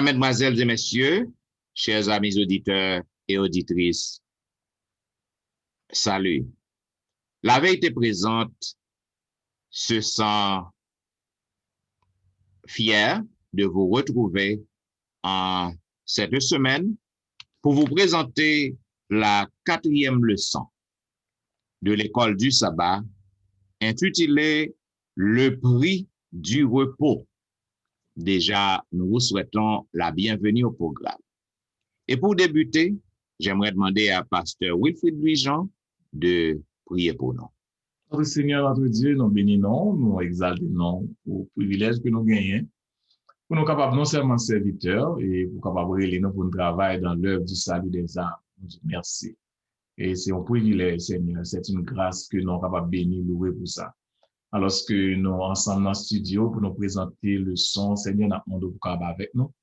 Mesdames, Mesdemoiselles et Messieurs, chers amis auditeurs et auditrices, salut. La vérité présente se sent fier de vous retrouver en cette semaine pour vous présenter la 4e leçon de l'école du sabbat intitulée Le prix du repos. Déjà, nous vous souhaitons la bienvenue au programme. Et pour débuter, j'aimerais demander à Pasteur Wilfrid Louis-Jean de prier pour nous. Notre Seigneur, notre Dieu, nous bénissons, nous exaltons au privilège que nous gagnons, pour nous capables non seulement serviteurs, et pour capables de nous pour nous travailler dans l'œuvre du salut des âmes. Merci. Et c'est un privilège, Seigneur, c'est une grâce que nous sommes capables de bénir, louer pour ça. Alors que nous ensemble dans le studio pour nous présenter le son, Seigneur, nous demandons pour capables avec nous.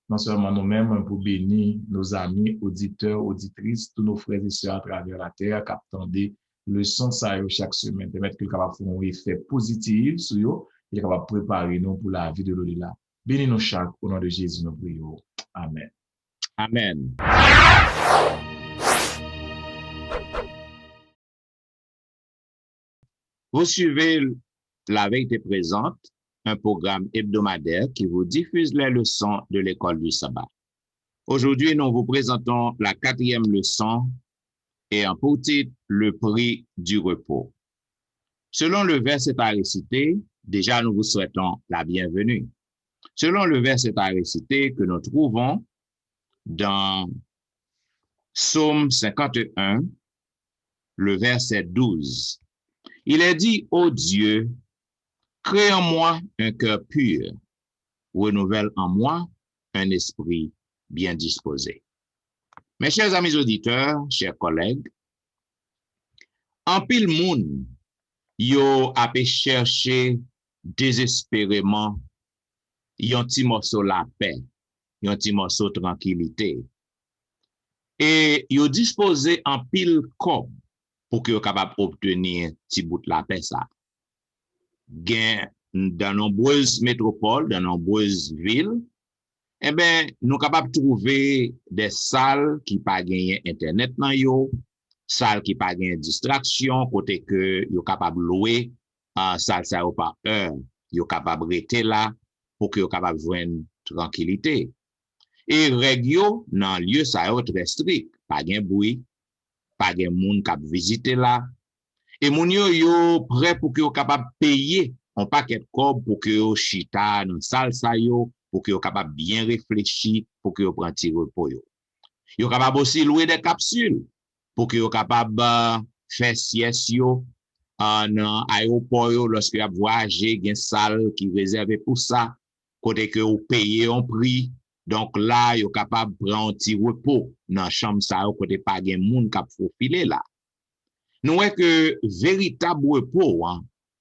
Non seulement nous-mêmes pour bénir nos amis, auditeurs, auditrices, tous nos frères et sœurs à travers la terre, qui attendent le son ça chaque semaine, permettre que le capable faire un effet positif sur eux, et capable de préparer nous pour la vie de l'au-delà. Bénis-nous chaque, au nom de Jésus, nous prions. Amen. Amen. Vous suivez La vérité présente, un programme hebdomadaire qui vous diffuse les leçons de l'école du sabbat. Aujourd'hui, nous vous présentons la 4e leçon et en pour titre, le prix du repos. Selon le verset à réciter, déjà nous vous souhaitons la bienvenue. Selon le verset à réciter que nous trouvons dans Psaume 51, le verset 12, il est dit, ô Dieu, crée en moi un cœur pur, renouvelle en moi un esprit bien disposé. Mes chers amis auditeurs, chers collègues, en pile moun, yo apé chercher désespérément yon ti morceau la paix, yon ti morceau tranquillité. Et yo disposé en pile corps pour que yo capable obtenir ti bout la paix ça. Gen dans nombreuses métropoles, dans nombreuses villes, eh ben, nous capables de trouver des salles qui pas gagné internet nan yo, salles qui pas gagné distraction, côté que yo capable louer salle ça par heure, yo capable rester là pour que yo capable joindre tranquillité. Et règle yo dans lieu ça yo très strict, pas gain bruit, pas gain monde k'ap visiter là. Et moun yo prêt pour que yo capable payer un paquet de corps pour que yo chita dans salle ça yo, pour que yo capable bien réfléchir, pour que yo prenne petit repos yo. Yo capable aussi louer des capsules pour que yo capable faire sieste yo en aéroport yo lorsque y a voyager, gen salle qui réservé pour ça, côté que yo payer un prix. Donc là yo capable prendre un petit repos dans chambre ça yo côté pas gen moun k'ap faufile là. Nous est que véritable repos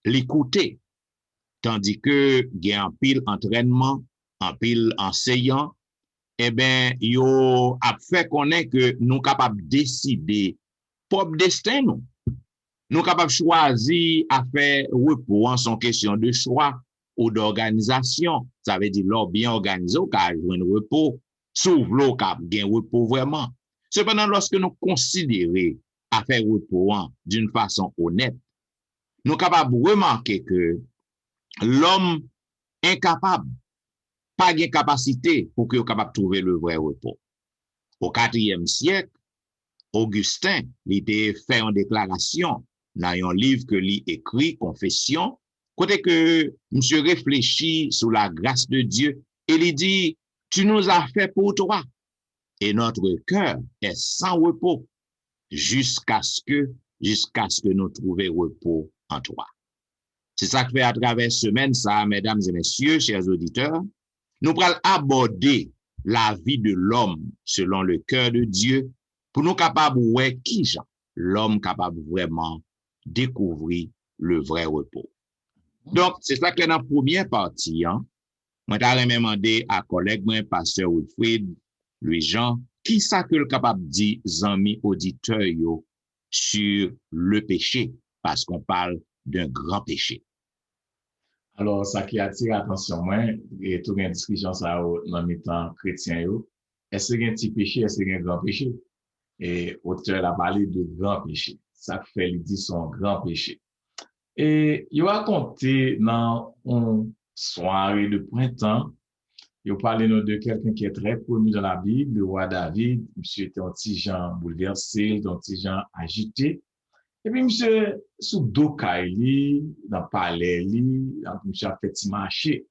l'écouter, tandis que gen en pile entraînement, en pile enseignant, eh ben yo a fait connaître que nous capable décider propre destin nous. Nous capable choisir à faire repos en son question de choix ou d'organisation. Ça veut dire l'or bien organisé ou ka joindre repos, sauf l'or ka gen repos vraiment. Cependant, lorsque nous considérons à faire repos d'une façon honnête, nous sommes capables de remarquer que l'homme incapable, pas de capacité pour qu'il soit capable de trouver le vrai repos. Au 4e siècle, Augustin, il était fait une déclaration dans un livre que lui écrit, Confession, côté que monsieur réfléchit sous la grâce de Dieu, et il dit, tu nous as fait pour toi, et notre cœur est sans repos, jusqu'à ce que nous trouvions repos en toi. C'est ça que fait à travers semaine ça, mesdames et messieurs, chers auditeurs, nous allons aborder la vie de l'homme selon le cœur de Dieu pour nous capables de voir qui l'homme capable vraiment découvrir le vrai repos. Donc, c'est ça que dans la première partie, moi, j'ai demandé à collègue, pasteur Wilfrid Louis-Jean, qui ça que le capable de dire, amis auditeurs, sur le péché, parce qu'on parle d'un grand péché. Alors, ça qui attire l'attention, moi, et tout une discussion ça dans mes temps chrétiens, est-ce qu'il y a un petit péché, est-ce qu'il y a un grand péché? Et l'auteur a parlé de grand péché. Ça fait, il dit son grand péché. Et il a raconté dans une soirée de printemps, il a parlé de quelqu'un qui est très connu dans la Bible, le roi David. Monsieur était un petit gens bouleversé, un petit gens agité. Et puis, monsieur, sous Dokaili, dans le palais, monsieur a fait petit marché.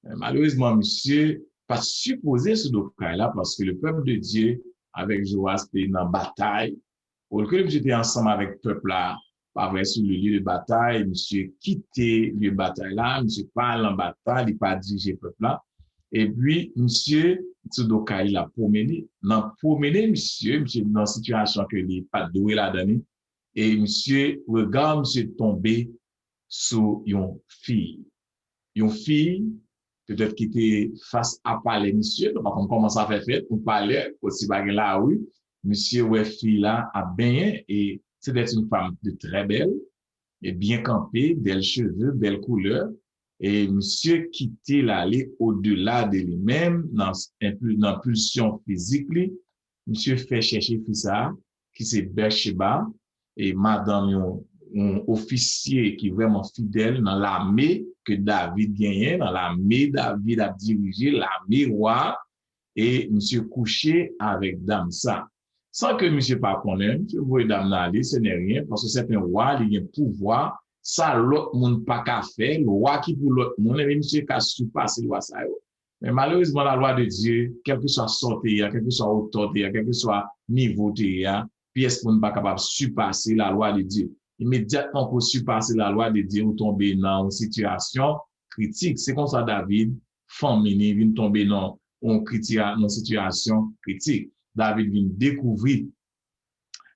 Malheureusement, monsieur, pas supposé sous Dokaili là, parce que le peuple de Dieu, avec Joas, était dans la bataille. Pour que monsieur était ensemble avec le peuple là, pas vrai, sur le lieu de bataille, monsieur quitté le lieu de bataille là, monsieur parle en bataille, il pas dirigé le peuple là. Et puis, monsieur, sous Dokaili l'a promené. Dans promener, monsieur, dans une situation que il n'est pas doué là-dedans, et monsieur, regarde, monsieur tombé sur une fille. Une fille, peut-être qui était face à parler, monsieur, donc on commence à faire fête, on parlait, aussi baguette là, oui. Monsieur, ouais, fille là, a bien, et c'était une femme de très belle, et bien campée, belles cheveux, belle couleur, et monsieur quittait l'aller au-delà de lui-même, dans pulsion physique, monsieur fait chercher fille ça, qui c'est Bathsheba, et madame un officier qui est vraiment fidèle dans l'armée que David gagnait, dans l'armée David a dirigé, l'armée roi, et monsieur couché avec dame ça. Sans que monsieur pas connaisse, monsieur voyez dame aller, ce n'est rien, parce que c'est un roi, il a un pouvoir, ça l'autre monde pas qu'à faire, le roi qui pour l'autre monde, et monsieur qu'a surpassé le roi ça. Mais malheureusement, la loi de Dieu, quel que soit sortie, quel que soit hauteur, quel que soit niveau de pièce pour ne pas capable de surpasser la loi de Dieu. Immédiatement pour surpasser la loi de Dieu, vous tombez dans une situation critique. C'est comme ça David, féminin, vient tomber dans une situation critique. David vient découvrir,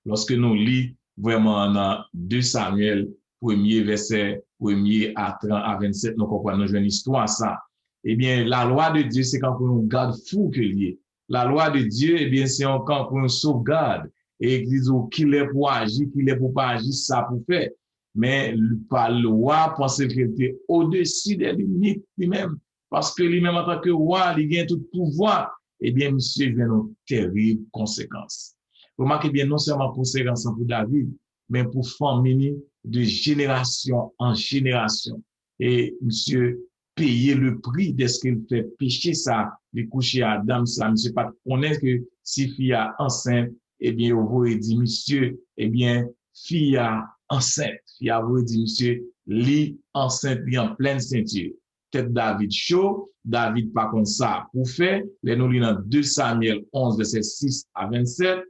lorsque nous lisons vraiment dans 2 Samuel, 1er verset, 1er à 30 à 27, nous comprenons une histoire ça. Eh bien, la loi de Dieu, c'est quand on garde fou que lié. La loi de Dieu, eh bien, c'est quand on sauvegarde. Et ils ont qu'il est pour agir, qu'il est pour pas agir, ça pour faire. Mais par le roi, pensait qu'il était au-dessus des limites lui-même. Parce que lui-même, en tant que roi, il gagne tout pouvoir. Eh bien, monsieur, vient une terrible conséquence. Remarquez bien, non seulement conséquence pour David, mais pour famille de génération en génération. Et monsieur, payer le prix de ce qu'il fait pécher ça, de coucher à dame ça, monsieur pas connaître que si fille a enceinte, eh bien, vous dit, monsieur, eh bien, fille a enceinte. Fille a vous dit, monsieur, lit enceinte, lit en pleine ceinture. Peut-être David chaud, David pas comme ça. Pour faire, les nous lisons dans 2 Samuel 11, verset 6 à 27.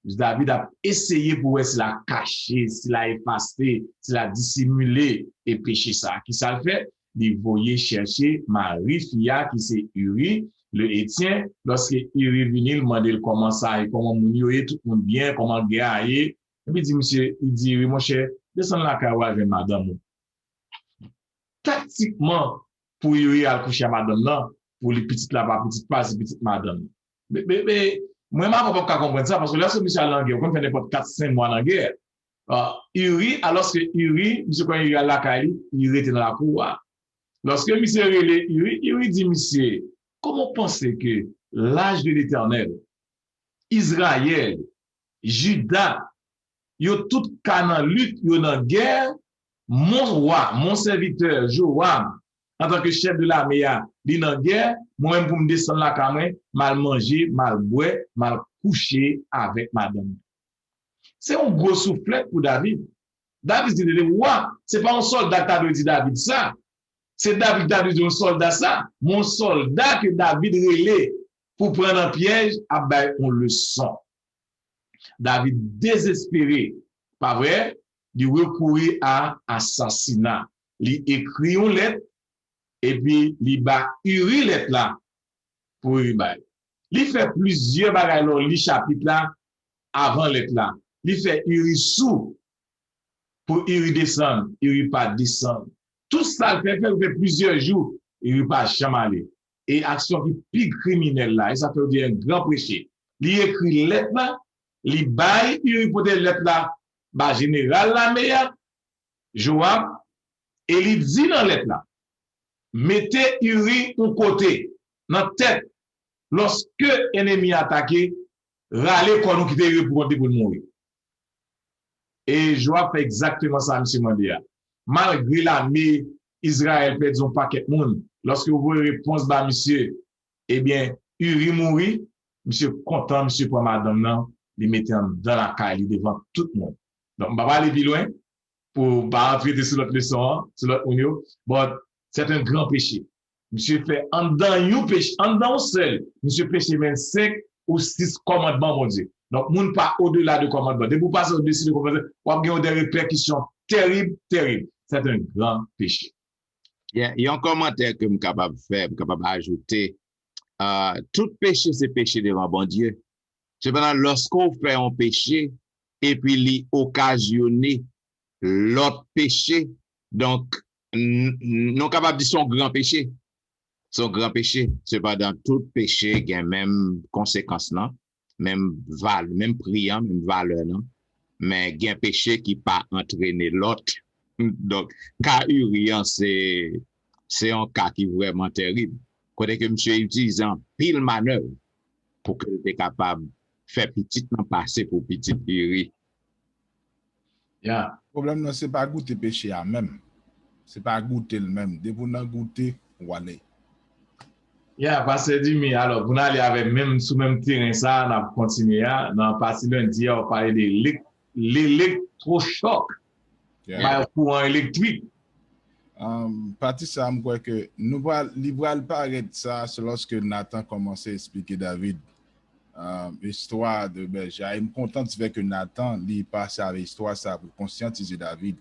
David a essayé pour voir s'il a caché, s'il a effacé, s'il a dissimulé et péché ça. Qui ça le fait? Il voyait chercher Marie, fille qui c'est Uri, le Étienne, lorsque Uri est venu, il demandait comment ça, comment mon yoye, tout le monde bien, comment le gars aille. Et puis il dit, monsieur, il dit, oui, mon cher, descends la carouage avec madame. Tactiquement, pour Uri à coucher à madame, là, pour les petites là-bas, petites pas, les petites madame. Mais, moi, je ne peux pas comprendre ça, parce que lorsque monsieur a la guerre, on fait n'importe 4-5 mois dans la guerre. Uri, alors que Uri, monsieur, quand il a la caille, il était dans la cour. Lorsque monsieur Uri dit, monsieur, comment pensez que l'âge de l'Éternel, Israël, Juda, yo tout canan lutte, yo dans guerre, mon roi, mon serviteur, Joab, en tant que chef de l'armée, il dans guerre, moi-même pour me descendre la caméra, mal manger, mal boire, mal coucher avec madame. C'est un gros soufflet pour David. David dit, ouais, c'est pas un soldat qui a dit David ça. C'est David dit un soldat ça. Mon soldat que David relait pour prendre un piège, ah ben, on le sent. David désespéré, pas vrai, il recourir à assassinat. Il écrit une lettre et puis il bat Uri lettre là pour Uri. Il fait plusieurs bagages dans le chapitre là avant lettre là. Il fait Uri sous pour Uri descendre, Uri pas descendre. Tout ça il fait plusieurs jours, Uri pas jamais aller. Et action qui plus criminelle là, et ça peut dire un grand péché. Il écrit lettre là, il baille Uri pour des lettres là, bah général la meilleure, Joab, et il dit dans lettre là, mettez Uri au côté, dans la tête, lorsque l'ennemi attaqué, râler quand nous quitter Uri pour mourir. Et Joab fait exactement ça, M. Mandia. Malgré l'armée, Israël perd son paquet de monde. Lorsque vous voyez réponse bah, monsieur, eh bien, Uri mourit, monsieur content, monsieur pour madame, non, il mettait dans la caille devant tout le monde. Donc, on va pas aller plus loin pour pas entrer sur l'autre leçon, sur l'autre audio. Bon, c'est un grand péché. Monsieur fait en dedans un péché, en dedans seul, monsieur péché 25 ou 6 commandements, mon Dieu. Donc, moun pas au-delà de commandement. Dès que vous passez au-dessus de commandement, vous avez des répercussions terribles, terribles. C'est un grand péché. Il y a un commentaire que je suis capable de faire, je suis capable d'ajouter. Tout péché, c'est péché devant bon Dieu. Cependant, lorsqu'on fait un péché, et puis l'y occasionner l'autre péché, donc, non capable de dire son grand péché. Son grand péché. Cependant, tout péché, il y a même conséquence, non? Même priant, même valeur, non? Mais il y a un péché qui pas entraîner l'autre. Donc, cas Urian, c'est un cas qui est vraiment terrible. Côté que monsieur utilise un pile manœuvre pour qu'il soit capable de faire petit non passer pour petit Uri. Le problème, ce n'est pas goûter péché à même. Ce n'est pas goûter le même. Dès que vous n'avez goûté, vous allez. Parce que dit, alors, vous allez avec même sous même terrain, ça, on a continué, dans le passé lundi, on parlait de l'électrochoc, par courant électrique. Parti ça, je crois que nous allons parler de ça, c'est lorsque Nathan commençait à expliquer David l'histoire de berger. Je suis content de voir que Nathan lui passe avec l'histoire ça pour conscientiser David.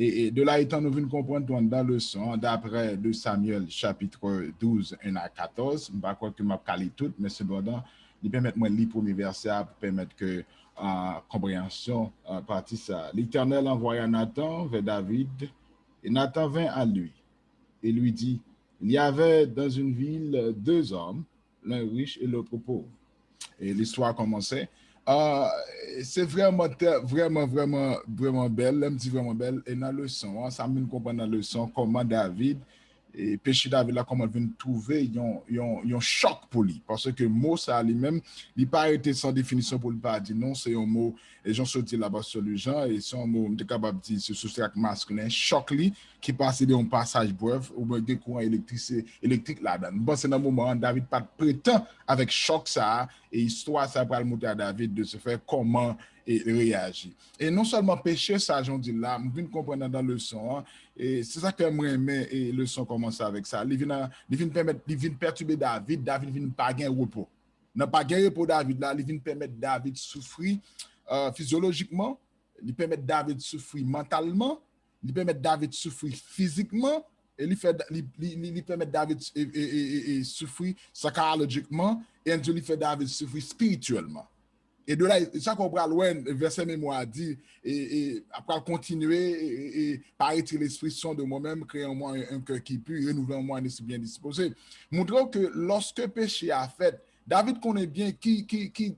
Et de là étant, nous venons comprendre dans le leçon, d'après 2 Samuel chapitre 12, 1 à 14, je ne sais pas que je vais caler tout, mais cependant, il permet de lire le premier verset pour permettre que compréhension partie ça. L'Éternel envoya Nathan vers David, et Nathan vint à lui et lui dit, il y avait dans une ville 2 hommes, l'un riche et l'autre pauvre. Et l'histoire commençait. C'est vraiment belle, elle me dit vraiment belle. Et dans la leçon, ça me comprend dans la leçon comment David, et péché David là, comment il vient trouver un choc pour lui. Parce que le mot, ça lui-même, il n'a pas été sans définition pour le pas dire non, c'est un mot, et j'en sortis là-bas sur le genre, et c'est un mot, je suis capable de dire, c'est social masculin, choc lui, qui passe d'un passage bref, ou bien des courants électriques là-dedans. Bon, c'est dans le moment, David pas prétend avec choc ça, et histoire ça pour le monter à David de se faire comment et réagir. Et non seulement péché, ça, j'en dis là, je viens de comprendre dans le son, hein, et c'est ça que j'aimerais, et le son commence avec ça. Il vient perturber David, David vient pas gagner repos. N'a pas gagné repos David là, il vient permettre David souffrir physiologiquement, il permet David souffrir mentalement, il permet David souffrir physiquement, et il permet David souffrir psychologiquement, et il fait David souffrir spirituellement. Et de là, ça qu'on prend loin, verset mémoire dit, et après continuer, et paraître l'esprit son de moi-même, créer en moi un cœur qui pue, renouveler en moi un esprit bien disposé. Montrons que lorsque péché a fait, David connaît bien qui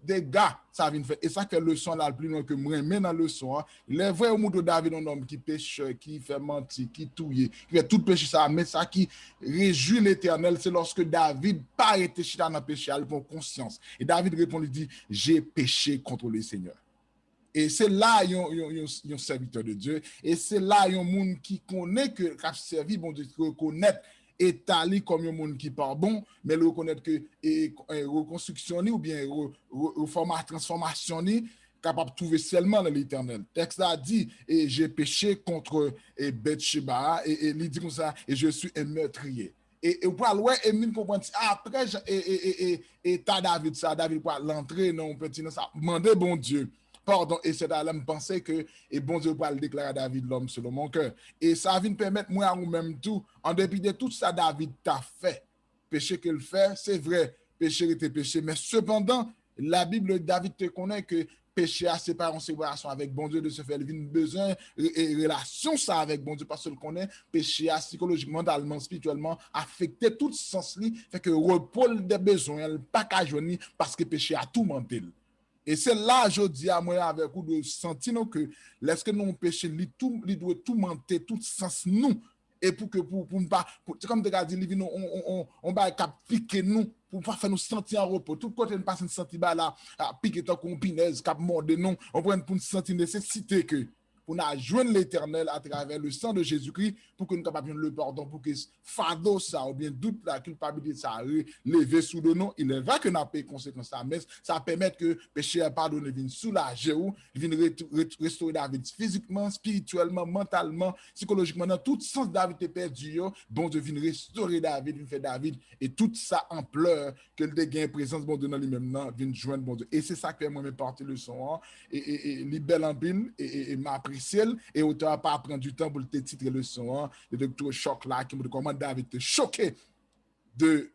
dégâts ça vient faire. Et ça que le son là le plus loin que moi, mais dans le son, il est vrai au monde de David, un homme qui pêche, qui fait mentir, qui touille, qui fait tout péché ça, mais ça qui réjouit l'Éternel, c'est lorsque David pas été chita dans le péché, il prend conscience. Et David répond, il dit, j'ai péché contre le Seigneur. Et c'est là un serviteur de Dieu, et c'est là un monde qui connaît que qu'a servi bon Dieu, qui reconnaît établi comme un monde qui part bon, mais le reconnaître que reconstruction ou bien transformation capable de trouver seulement dans l'Éternel. Le texte a dit, et j'ai péché contre Bathsheba, et il dit comme ça, et je suis un meurtrier. Et pour aller, et nous comprenons, après, et t'as David, ça, David pour l'entrer dans un petit, ça, demander bon Dieu. Pardon, et c'est là, je pensais que, et bon Dieu va le déclarer à David, l'homme selon mon cœur. Et ça vient permettre, moi, à vous-même tout, en dépit de tout ça, David t'a fait. Péché qu'il fait, c'est vrai, péché était péché. Mais cependant, la Bible, David te connaît que péché a séparé en séparation avec bon Dieu de se faire une besoin et relation ça avec bon Dieu parce qu'il connaît péché a psychologiquement, mentalement, spirituellement affecté tout sens li, fait que repos des besoins, pas qu'à joindre parce que péché a tout menté. Et c'est là, je dis à moi, avec vous, de sentir que lorsque nous péchons, il doit tout monter, tout sens nous. et pour ne pas, c'est comme tu as dit, on va piquer nous, pour pas faire nous sentir en repos. Tout côté, nous passons sentir là, à piquer tant qu'on pinaise, cap mordre nous, on prend pour nous sentir nécessité que, pour nous joindre l'Éternel à travers le sang de Jésus-Christ, pour que nous capables le pardon, pour que fardeau ça, ou bien doute la culpabilité ça, lever sous de nous, il est vrai que nous avons payé conséquence ça, mais ça permet que péché pardonné vienne soulager ou, vienne restaurer David physiquement, spirituellement, mentalement, psychologiquement, dans tout sens David est perdu, bon Dieu vient restaurer David, vient faire David, et tout ça en pleurs, que le dégât présence, bon Dieu dans lui-même, vient joindre bon Dieu. Et c'est ça que moi, me porter le son, et libelle en pile, et m'a apprécié, et autant pas prendre du temps pour te titrer le son, le docteur Choc là, qui me dit comment David te choqué de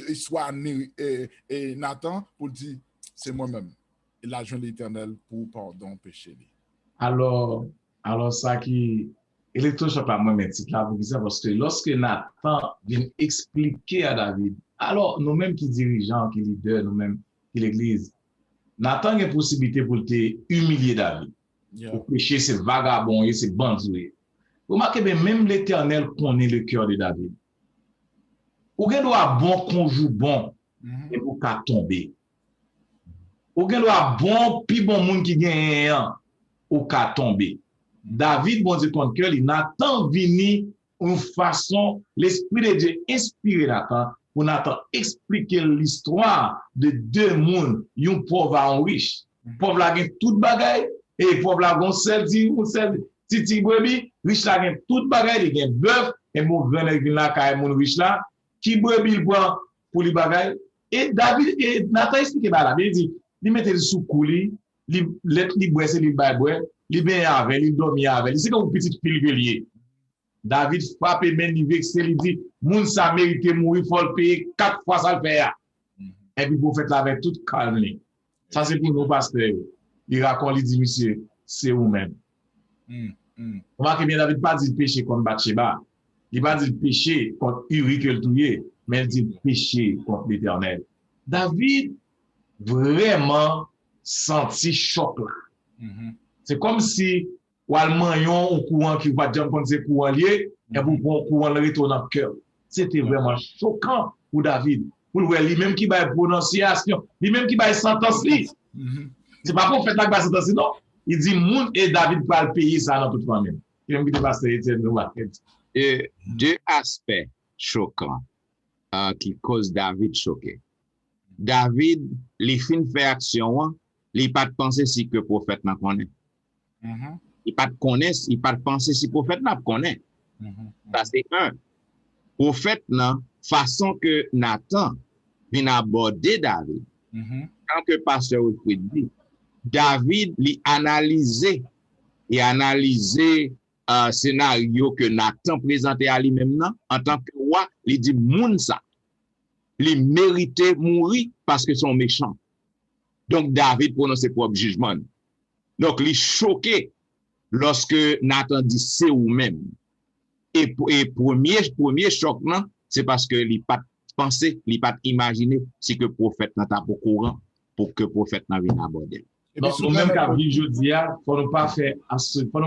histoire et Nathan pour dire c'est moi-même. Et la joie de l'Éternel pour pardon péché. Alors ça qui électrochoc pas moi mais titre là pour ça parce que lorsque Nathan vient expliquer à David, alors nous-mêmes qui dirigeants, qui leaders, nous-mêmes qui l'église, Nathan a une possibilité pour te humilier David. Pour pécher ces vagabonds et ces bandits. Vous remarquez bien, même l'Éternel connaît le cœur de David. Ou gen doit bon conjoint bon et pour qu'à tomber. Ou gen doit bon pi bon monde qui gagne ou qu'à tomber. David bon Dieu compte cœur, il Nathan vini une façon l'esprit de Dieu inspiré Nathan pour Nathan expliquer l'histoire de deux mondes, un pauvre et un riche. Pauvre la gen tout bagaille et pauvre la gon sel titi brebis, riche la gen tout bagaille, il gen bœuf et mauvais nèg vinn la kay mon riche là qui brebis il boit pour les bagaille et David et Nathan explique ba là, il dit il mette sous couli, li boire c'est li bay boire, li ben avec, li dormi avec, c'est comme petite fille lié. David frappe men li vexé, li dit moun sa mérite mourir, faut le payer 4 fois ça le faire. Et puis vous faites là avec toute calme. Ça c'est pour nous pasteurs. Il raconte, il dit monsieur, c'est vous-même. On voit que bien David pas dit péché contre Bathsheba. Il pas dit péché contre Uri que le touye, mais il dit péché contre l'Éternel. David vraiment senti choc là. C'est comme si ou almanyon au courant qui va dire contre ce courant lié et pour courant le retourne dans le cœur. C'était vraiment choquant pour David. Pour lui-même qui va prononciation, lui-même qui va sentence li. C'est pas pour faire la base de non. Il dit moun et David va le payer ça dans toute famille. Il aime bien passer deux aspects choquants qui causent David choqué. David, les fins fait action, il pas de penser si que prophète n'a connaît. Il pas de connaître, il pas de penser si prophète n'a connaît. Ça c'est un. Prophète n'a façon que Nathan vient aborder David. Quand que pasteur Wilfrid dit, David lui analysé scénario que Nathan présentait à lui-même en tant que roi, il dit moun ça, il méritait mourir parce que sont méchants. Donc David prononce ses propres jugements. Donc il est choqué lorsque Nathan dit c'est ou même. Et premier choc c'est parce que il pas pensé, il pas imaginé si que prophète n'a pas au courant pour que prophète n'a vienne aborder. Donc, nous-mêmes qui vivons aujourd'hui, faut nous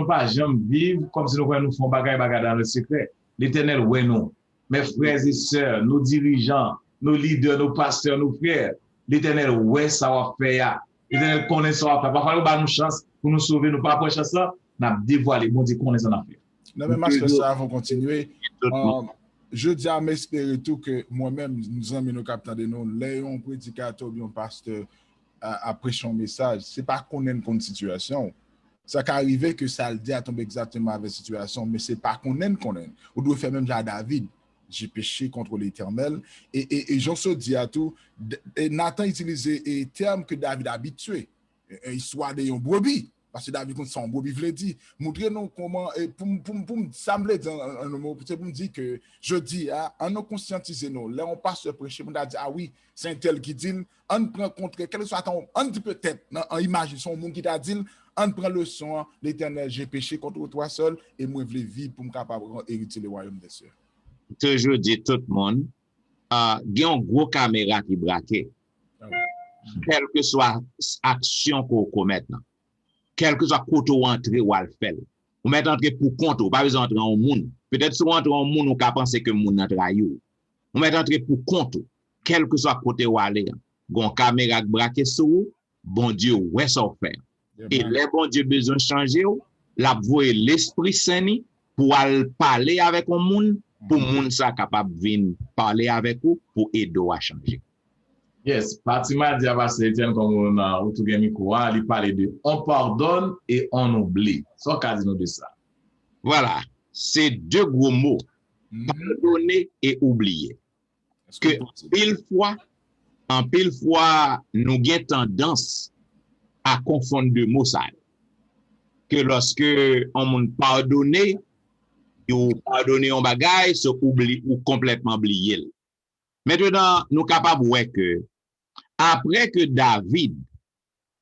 pas jamais vivre comme si nous faisons bagaille dans le secret. L'Éternel, ouais, nous. Mes frères et sœurs, nos dirigeants, nos leaders, nos pasteurs, nos frères, l'Éternel, ouais, ça va faire. L'Éternel connaît ça va faire. Parfois, nous avons une chance pour nous sauver, nous pas pour chance ça, nous avons dévoilé, bon Dieu, connaît ça va faire. Non, mais parce que ça va continuer. Je dis à m'espérer tout que moi-même, nous avons nos capteurs de nous, Léon, prédicateur, bien pasteur, à prêcher un message, c'est pas qu'on ait une situation. Ça peut arriver que ça le dit à tomber exactement avec la situation, mais c'est pas qu'on ait. On doit faire même à David. J'ai péché contre l'Éternel. Et j'en se dis à tout, Nathan utilisait un terme que David a habitué, histoire de brebis. Parce que David, son brebis, il dit, montrez-nous comment, pour me sembler un mot, pour me dire que je dis, en nous conscientiser, là, on passe à prêcher, on a dit, ah oui, c'est un tel qui dit, on prend contre, quel que soit ton, on dit peut-être, en imagine, son monde qui t'a dit, on prend le son, l'Éternel, j'ai péché contre toi seul, et moi, je veux vivre pour me capable d'hériter le royaume des cieux. Toujours dit tout le monde, il y a une grosse caméra qui braque, quelle que soit l'action qu'on commet, quel que soit côté où entrer ou à le faire. Vous mettez entrer pour compte, pas besoin d'entrer en monde. Peut-être si on entre en monde, on peut penser que monde n'a trahi. On met entrer pour compte, quel que soit côté où aller. Gon caméra braqué sur vous, bon Dieu, ouais ça faire. Et les bon Dieu besoin de changer, la voie l'Esprit Saint pour aller parler avec un monde, pour monde ça capable de venir parler avec vous pour aider à changer. Yes, Fatima Diabase, comme on a autour micro, il parle de on pardonne et on oublie. Ça qu'a dit nous de ça. Voilà, c'est deux gros mots, pardonner et oublier. Que en pile fois, nous avons tendance à confondre deux mots ça. Que lorsque on m'a pardonné, ou pardonner un bagage, c'est oublier ou complètement oublier. Maintenant, nous sommes capables de voir que après que David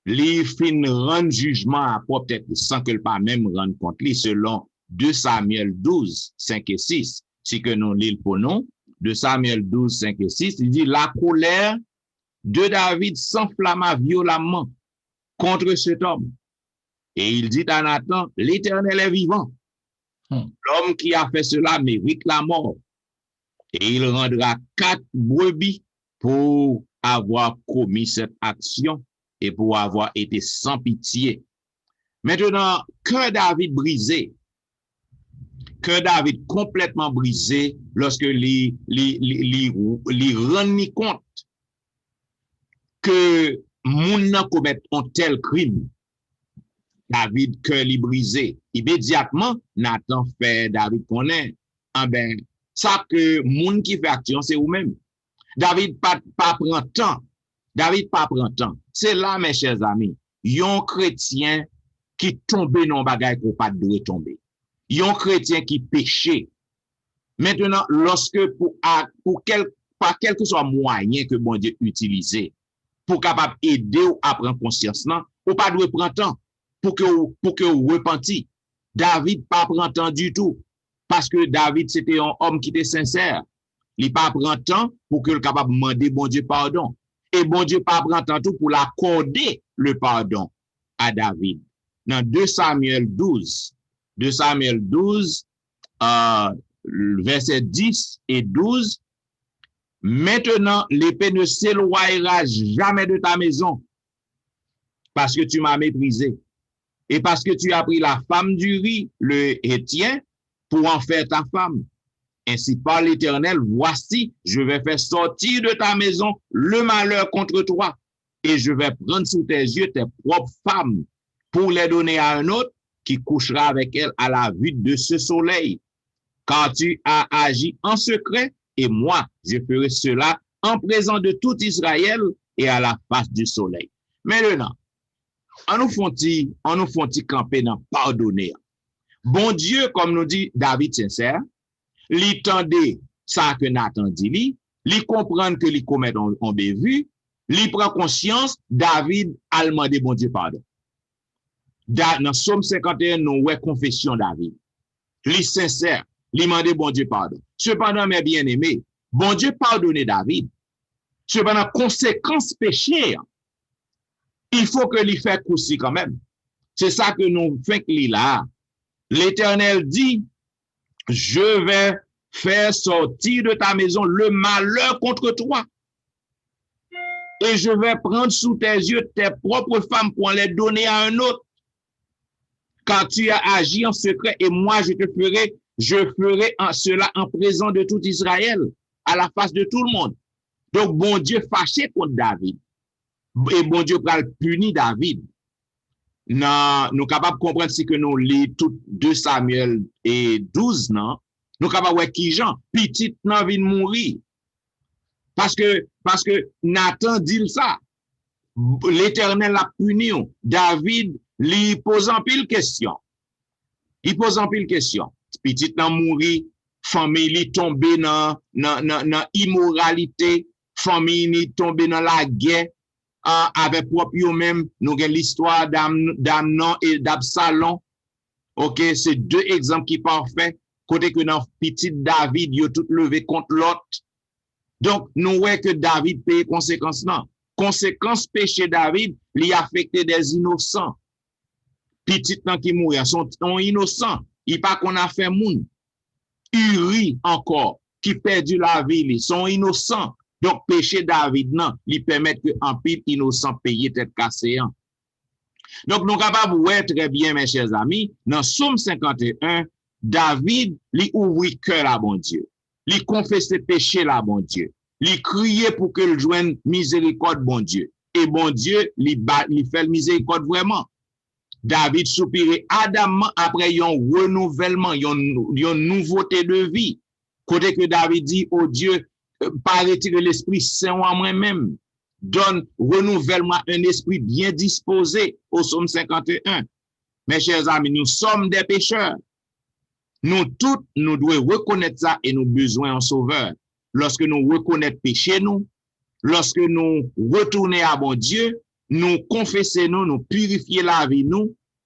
li fin rend jugement à peut-être sans que le pas même rende compte lui selon 2 Samuel 12, 5 et 6, si que nous lisons pour nous, 2 Samuel 12, 5 et 6, il dit la colère de David s'enflamma violemment contre cet homme. Et il dit à Nathan, l'Éternel est vivant. L'homme qui a fait cela mérite la mort. Et il rendra 4 brebis pour avoir commis cette action et pour avoir été sans pitié. Maintenant, cœur David brisé, cœur David complètement brisé lorsque il rend compte que moun nan commet un tel crime. David, cœur li brisé. Immédiatement, Nathan fait David connaît. Ah ben, ça que moun qui fait action, c'est vous-même. David pas prend temps. David pas prend temps. C'est là, mes chers amis, yon chrétien qui tombe dans bagay qu'on pas doit tomber. Yon chrétien qui péché. Maintenant, lorsque par quel que soit moyen que bon Dieu utilise pour capable aider ou à prendre conscience, non, ou pas doit prendre temps pour que vous repenti. David pas prend temps du tout. Parce que David, c'était un homme qui était sincère. Il pas prend temps pour que le capable demander bon Dieu pardon. Et bon Dieu pas prend temps tout pour l'accorder le pardon à David. Dans 2 Samuel 12, verset 10 et 12, maintenant l'épée ne s'éloignera jamais de ta maison parce que tu m'as méprisé et parce que tu as pris la femme d'Uri, le Hétien, pour en faire ta femme. Ainsi par l'Éternel, voici, je vais faire sortir de ta maison le malheur contre toi, et je vais prendre sous tes yeux tes propres femmes pour les donner à un autre qui couchera avec elle à la vue de ce soleil. Car tu as agi en secret, et moi, je ferai cela en présence de tout Israël et à la face du soleil. Maintenant, on nous font-ils camper dans pardonner. Bon Dieu, comme nous dit David sincère, li tendait ça que Nathan dit, li comprend que li commet en bévu, li prend conscience, David a demandé bon Dieu pardon. Dans Somme 51, nous ouais confession David. Li sincère, li demandé bon Dieu pardon. Cependant, mes bien-aimés, bon Dieu pardonne David. Cependant, conséquence péché, il faut que li fait coussi quand même. C'est ça que nous fait là. L'Éternel dit, je vais faire sortir de ta maison le malheur contre toi. Et je vais prendre sous tes yeux tes propres femmes pour les donner à un autre. Car tu as agi en secret et moi je ferai cela en présence de tout Israël, à la face de tout le monde. Donc bon Dieu fâché contre David. Et bon Dieu va punir David. Non, nous capables de comprendre si que nous lisons tout 2 Samuel et 12, non? Nous capables de voir qui Jean, petit nan vin mourir. Parce que Nathan dit ça. L'Éternel a puni. David lui pose en pile question. Petit nan mourir, famille tombe dans immoralité, famille tombe dans la guerre. Avec propre même nous avons l'histoire d'Amnon et d'Absalom. OK, c'est 2 exemples qui parfaits côté que dans petit David yo tout levé contre l'autre. Donc nous voyons que David paye conséquences non. Conséquence péché David li affecté des innocents. Petit nan qui mourir sont innocents, il pas qu'on a fait moun. Uri encore, qui perdu la vie, ils sont innocents. Donc, péché David, non, il permet que en pile innocent payer tête cassée. Donc, nous sommes capables de voir très bien, mes chers amis, dans Somme 51, David, lui ouvre cœur à bon Dieu. Lui confesse péché à bon Dieu. Lui crier pour que le joigne miséricorde, bon Dieu. Et bon Dieu, lui fait le miséricorde vraiment. David soupirait adamant après un renouvellement, une nouveauté de vie. Côté que David dit, oh Dieu, pas retirer l'Esprit Saint en moi-même. Donne, renouvelle-moi un esprit bien disposé au Psaume 51. Mes chers amis, nous sommes des pécheurs. Nous tous, nous devons reconnaître ça et nous avons besoin d'un sauveur. Lorsque nous reconnaissons péché, lorsque nous retournons à bon Dieu, nous confessons, nous purifions la vie,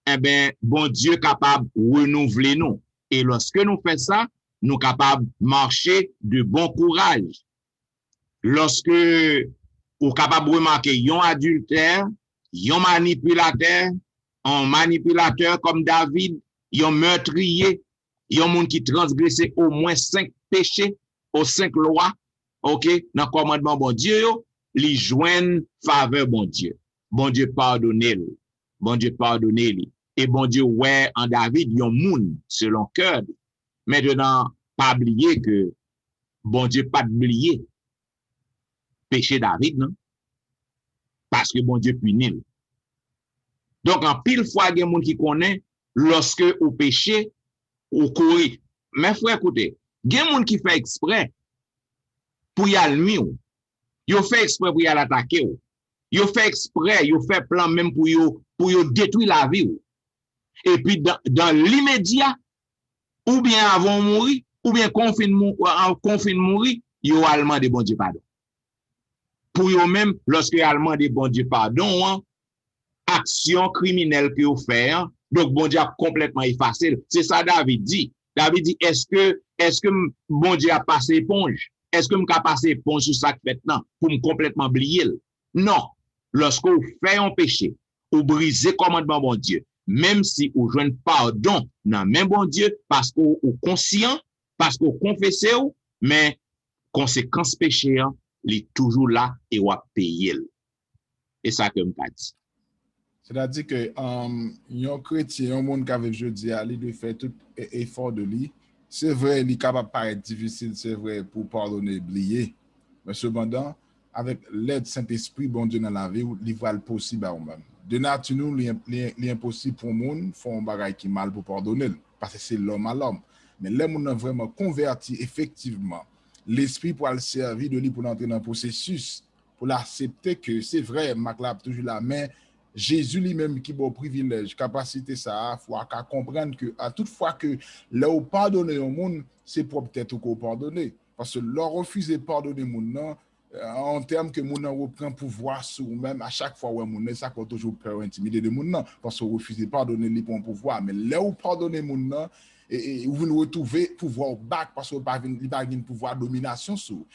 eh bien, bon Dieu est capable de renouveler nous. Et lorsque nous faisons ça, nous sommes capables de marcher de bon courage. Lorsque nous sommes capables de remarquer un adultère, un manipulateur comme David, un meurtrier, un monde qui transgressait au moins 5 péchés, aux 5 lois, ok, dans le commandement bon Dieu, li joignent faveur bon Dieu. Bon Dieu pardonne-le. Bon Dieu pardonne-le. Et bon Dieu, ouais, en David, yon moun selon cœur. Maintenant, pas oublier que bon Dieu pas oublier péché David, non? Parce que bon Dieu punit. Donc, en pile fois, il y a des gens qui connaissent, lorsque au péché, au courir. Mais frère, écoutez, il y a des gens qui fait exprès pour y aller nuire. Ils fait exprès pour y aller attaquer. Ils fait exprès, ils fait plan même pour y détruire la vie. Et puis, dans l'immédiat, ou bien avant de mourir, ou bien confine mourir, ils ont allemand de bon Dieu pardon. Pour eux même, lorsque allemand de bon Dieu pardon, action criminelle que vous faites, donc bon Dieu a complètement effacé. C'est ça David dit. David dit, est-ce que bon Dieu a passé éponge? Est-ce que je passé éponge sur ça maintenant pour me complètement oublier? Non. Lorsque vous faites un péché, vous brisez le commandement bon Dieu, même si vous jouez pardon dans même bon Dieu, parce que vous conscient, parce que vous confessez, mais conséquence péché, il est toujours là et vous payez. Et ça que je dis. C'est-à-dire que un chrétien, un monde qui avait jeudi, il doit faire tout effort de lui. C'est vrai, il est capable de paraître difficile, c'est vrai, pour pardonner, oublier. Mais cependant, avec l'aide Saint-Esprit, bon Dieu dans la vie, il voit le possible à nous-mêmes. De nature, nous, l'impossible pour le monde, font un bagage qui est mal pour pardonner, parce que c'est l'homme à l'homme. Mais là, nous avons vraiment converti effectivement l'esprit pour le servir de lui pour entrer dans le processus, pour l'accepter que c'est vrai, Maclab toujours la main. Jésus lui-même qui a un privilège, capacité ça, il faut comprendre que à toute fois que là où pardonner au monde, c'est pour peut-être qu'on pardonner. Parce que leur refuser de pardonner au monde, en termes que mon reprend pouvoir sur même à chaque fois où mon ça qu'on toujours peur intimider de mon parce que refuser pardonner lui pour un pouvoir. Mais là où pardonner mon et vous retrouvez pouvoir au bac parce que pas un pouvoir domination sur.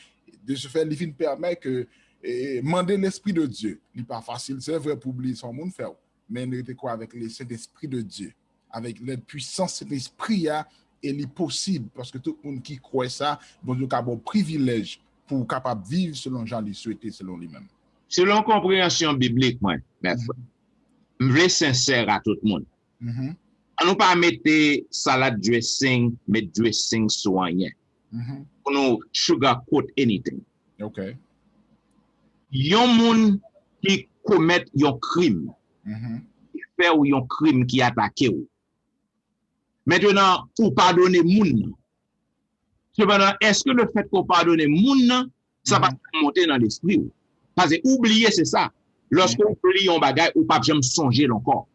De ce fait, il vient permettre que et demander l'Esprit de Dieu. Il n'est pas facile, c'est vrai pour oublier son monde faire, mais il était quoi avec le Saint-Esprit de Dieu, avec la puissance de l'Esprit, et il est possible, parce que tout le monde qui croit ça, bon Dieu a un privilège pour capable vivre selon Jean lui souhaité, selon lui-même. Selon compréhension biblique, moi, je veux sincère à tout le monde. On ne pas mettre salade dressing, mais dressing soignant. On ne sugarcoat anything. Okay. Yon moun qui commet un crime, qui fait un crime qui attaque ou. Maintenant, ou pardonner moun. Cependant, est-ce que le fait qu'on pardonne moun, ça va monter dans l'esprit? Parce que oublier, c'est ça. Lorsque vous oubliez un bagage, ou pas jamais songer encore.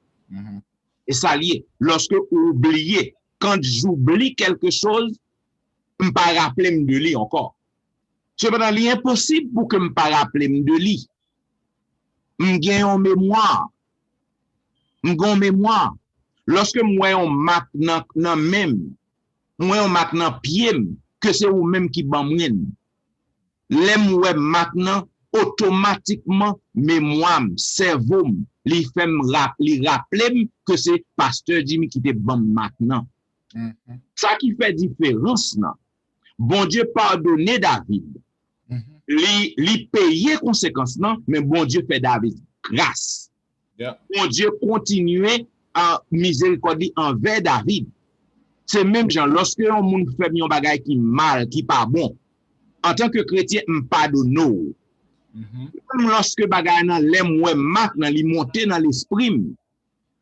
Et ça lié. Lorsque vous oubliez, quand j'oublie quelque chose, je ne peux pas rappeler de lui encore. Cependant, il est impossible pour que je ne me rappelle de lui. Je gagne en mémoire. Je gagne en mémoire. Lorsque moi, on maintenant même, moi, on maintenant pied, que c'est vous-même qui bamouine. L'aime maintenant, automatiquement, mémoire, cerveau, li fait me rappeler que c'est pasteur Jimmy qui te bam maintenant. Ça qui fait différence, non. Bon Dieu pardonner David. Li payer conséquences, non, mais bon Dieu fait David grâce. Bon Dieu continue à miséricorde envers David. C'est même genre, lorsque un monde fait un bagage qui mal, qui pas bon, en tant que chrétien, on pardonne. Même lorsque bagage nan l'aime ouais mat nan li monter dans l'esprit,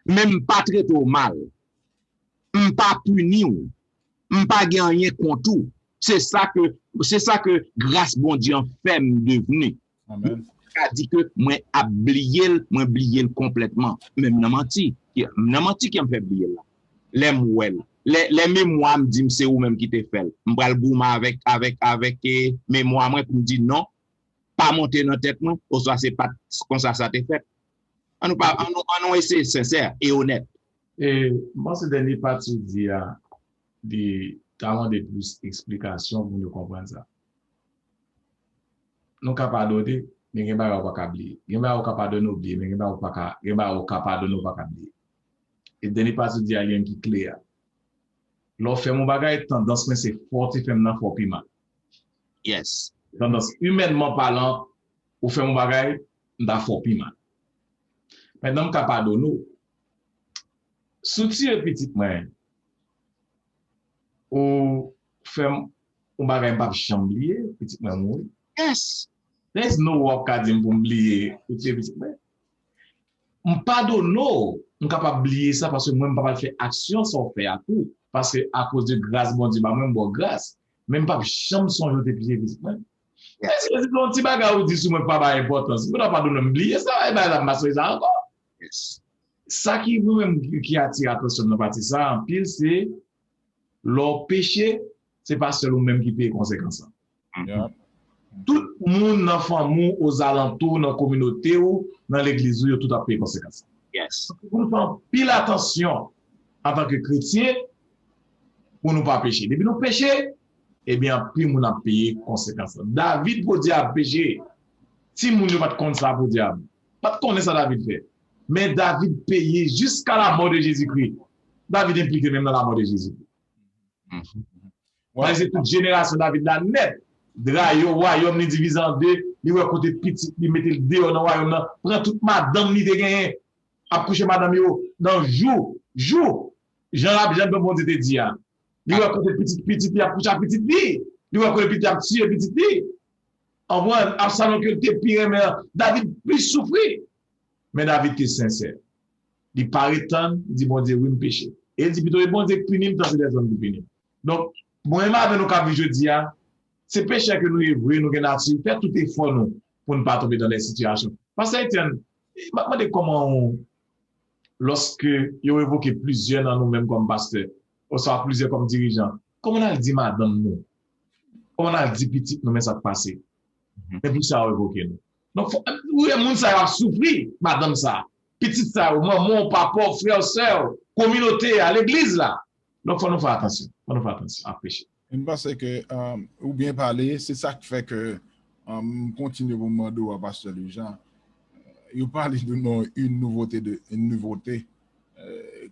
même pas traiter au mal. On pas puni ou, on pas gagner contre ou. C'est ça que grâce bon Dieu en fait devenu. Amen. A dit que moi oublié complètement. Même n'a menti qui me fait oublier là. Les mémoires me dit c'est ou même qui te fait. M'bral gouma avec mémoire moi pour me dire non, pas monter dans tête moi, ou soit c'est pas comme ça te fait. On essaie sincère et honnête. Et moi ce dernier partie dit de plus d'explications pour nous comprendre ça. Nous capables d'oder, mais nous pas capable oublier. Nous pas capable de nous oublier, mais nous pas capable de nous pas oublier. Et dernier partie dit rien qui clair. L'on fait mon bagage tendance mais c'est fort et fait maintenant fort piment. Yes. Tendance humainement parlant, ou fait mon bagage dans fort piment. Maintenant capable de nous soutien petit moi ou fait un bagage pas chamblier petit moi mourir. Yes. There's no work à dire pour oublier petit moi. On pardonne on capable oublier ça parce que moi pas faire action sans faire à tout parce que à cause de grâce bon Dieu même bon grâce même pas chambre son jeter petit moi. Est-ce que c'est un petit bagage ou dit sur moi pas importance. On pas pardonner oublier ça et ben la masse ça encore. Yes. Ça qui vous même qui attire attention dans partie ça en pile c'est leur péché c'est pas seulement même qui paye conséquences. Tout le monde dans famille aux alentours dans communauté ou dans l'église où tout a payé conséquences. Yes. Pour nous faire pile attention en tant que chrétien pour nous pas pécher. Depuis nous pécher, eh bien puis nous a payé conséquences. David pour dire a péché. Si nous pas de compte ça pour diable. Pas de connaître ça David fait. Mais David payé jusqu'à la mort de Jésus-Christ. David impliqué même dans la mort de Jésus-Christ. Ouais, c'est toute génération David là net. Drayo royaume ni divisé en deux, li wè côté petit, li mette le dehors dans royaume là, prend toute madame ni te gagné, a coucher madame yo dans jour, Jean bon Dieu te dit a. Li wè côté petit, a coucher petit li wè côté petit a tuer petit li. En vrai, Absalom que te pire mais David plus souffrir. Mais David est sincère. Il paraît tant, il dit bon Dieu oui me péché. Et il dit plutôt bon Dieu punir dans des hommes qui punir. Donc moi-même avec nous qu'a vu jeudi a c'est péché que nous évrer nous nature faire tout effort nous pour ne pas tomber dans les situations parce que Etienne me comment lorsque il a évoqué plusieurs dans nous-mêmes comme pasteur ou soit plusieurs comme dirigeants comment on a dit madame nous comment on a dit petite nous mais ça passé mais pour ça évoqué nous donc oui monde ça a souffrir madame ça petite ça maman papa frère sœur communauté à l'église là donc faut nous faire attention à pécher. Je pense que, ou bien parler, c'est ça qui fait que, continue au moment où pasteur les gens, il parle de une nouveauté.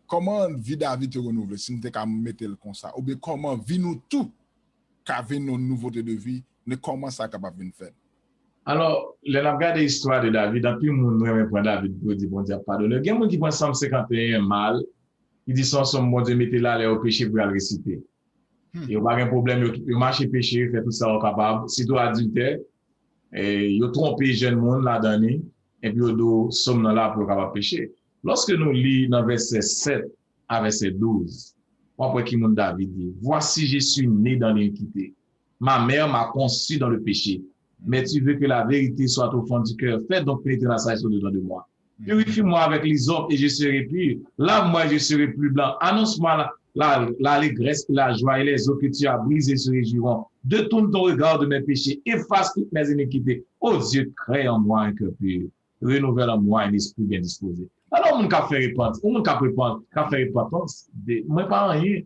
Comment vit David te renouveler, si nous te mettre le comme ça, ou bien comment vit nous tout, qu'avec nos nouveautés de vie, mais comment ça capable de faire? Alors, les regarder l'histoire de David, depuis mon nom prend David pour dire bon Dieu pardonne. Il y a des gens qui prend Psalm 51 mal, il dit son bon Dieu mettez là les au péché pour le réciter. Il n'y a pas de problème, il marche péché, fait tout ça au capable. Si tu adultère, il a trompé jeune monde là-dedans, et puis il sommes là pour capable pécher. Lorsque nous lisons dans verset 7 à verset 12, après qui mon David dit, voici je suis né dans l'iniquité. Ma mère m'a conçu dans le péché. Mais tu veux que la vérité soit au fond du cœur. Fais donc pénétrer la sagesse au-dedans de moi. Purifie-moi avec l'hysope et je serai pur. Lave-moi et je serai plus blanc. Annonce-moi l'allégresse, la joie et les eaux que tu as brisées se réjouiront. Détourne ton regard de mes péchés. Efface toutes mes iniquités. Oh Dieu, crée en moi un cœur pur. Renouvelle en moi un esprit bien disposé. Alors, mon cas fait repentance. Mon cas fait repentance. Moi, pas rien.